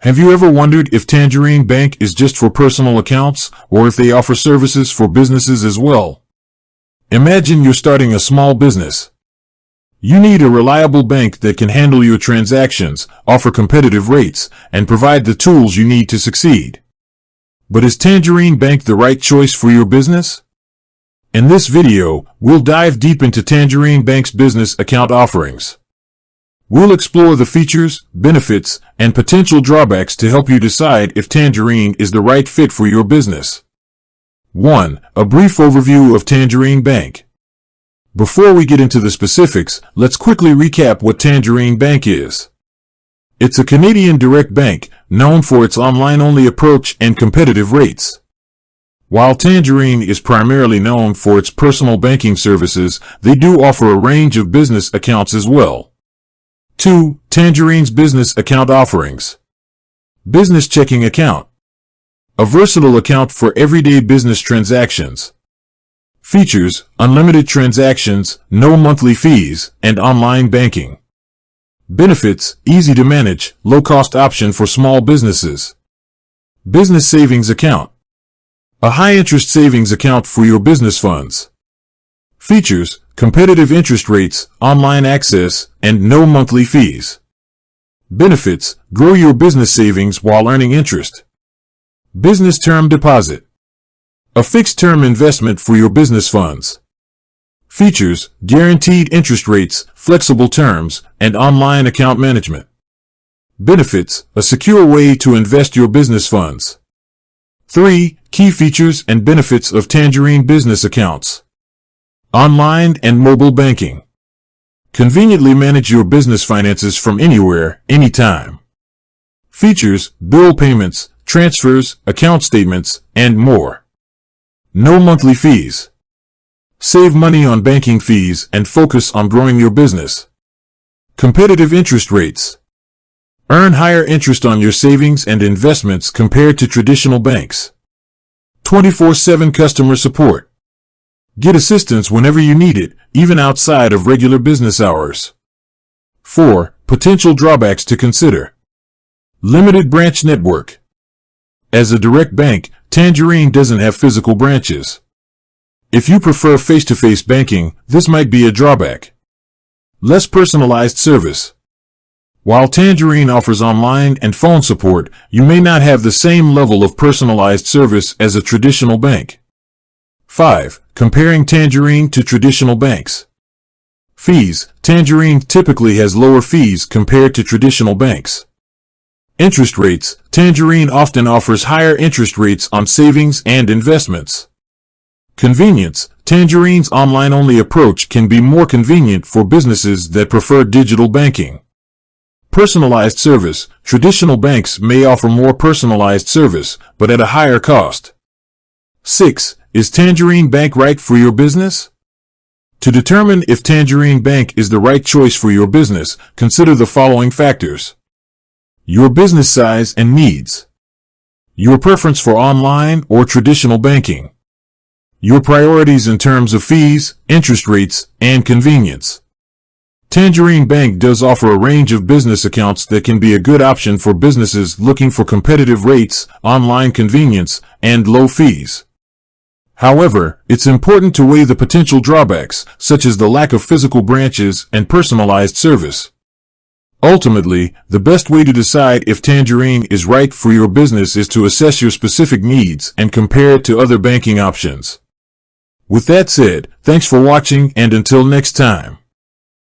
Have you ever wondered if Tangerine Bank is just for personal accounts or if they offer services for businesses as well? Imagine you're starting a small business. You need a reliable bank that can handle your transactions, offer competitive rates, and provide the tools you need to succeed. But is Tangerine Bank the right choice for your business? In this video, we'll dive deep into Tangerine Bank's business account offerings. We'll explore the features, benefits, and potential drawbacks to help you decide if Tangerine is the right fit for your business. 1. A brief overview of Tangerine Bank. Before we get into the specifics, let's quickly recap what Tangerine Bank is. It's a Canadian direct bank, known for its online-only approach and competitive rates. While Tangerine is primarily known for its personal banking services, they do offer a range of business accounts as well. 2. Tangerine's business account offerings. Business checking account. A versatile account for everyday business transactions. Features: unlimited transactions, no monthly fees, and online banking. Benefits: easy to manage, low-cost option for small businesses. Business savings account. A high-interest savings account for your business funds. Features: competitive interest rates, online access, and no monthly fees. Benefits: grow your business savings while earning interest. Business term deposit. A fixed-term investment for your business funds. Features: guaranteed interest rates, flexible terms, and online account management. Benefits: a secure way to invest your business funds. 3. Key features and benefits of Tangerine business accounts. Online and mobile banking. Conveniently manage your business finances from anywhere, anytime. Features: bill payments, transfers, account statements, and more. No monthly fees. Save money on banking fees and focus on growing your business. Competitive interest rates. Earn higher interest on your savings and investments compared to traditional banks. 24/7 customer support. Get assistance whenever you need it, even outside of regular business hours. 4. Potential drawbacks to consider. Limited branch network. As a direct bank, Tangerine doesn't have physical branches. If you prefer face-to-face banking, this might be a drawback. Less personalized service. While Tangerine offers online and phone support, you may not have the same level of personalized service as a traditional bank. 5. Comparing Tangerine to traditional banks. Fees. Tangerine typically has lower fees compared to traditional banks. Interest rates. Tangerine often offers higher interest rates on savings and investments. Convenience. Tangerine's online-only approach can be more convenient for businesses that prefer digital banking. Personalized service. Traditional banks may offer more personalized service, but at a higher cost. 6. Is Tangerine Bank right for your business? To determine if Tangerine Bank is the right choice for your business, consider the following factors. Your business size and needs. Your preference for online or traditional banking. Your priorities in terms of fees, interest rates, and convenience. Tangerine Bank does offer a range of business accounts that can be a good option for businesses looking for competitive rates, online convenience, and low fees. However, it's important to weigh the potential drawbacks, such as the lack of physical branches and personalized service. Ultimately, the best way to decide if Tangerine is right for your business is to assess your specific needs and compare it to other banking options. With that said, thanks for watching, and until next time.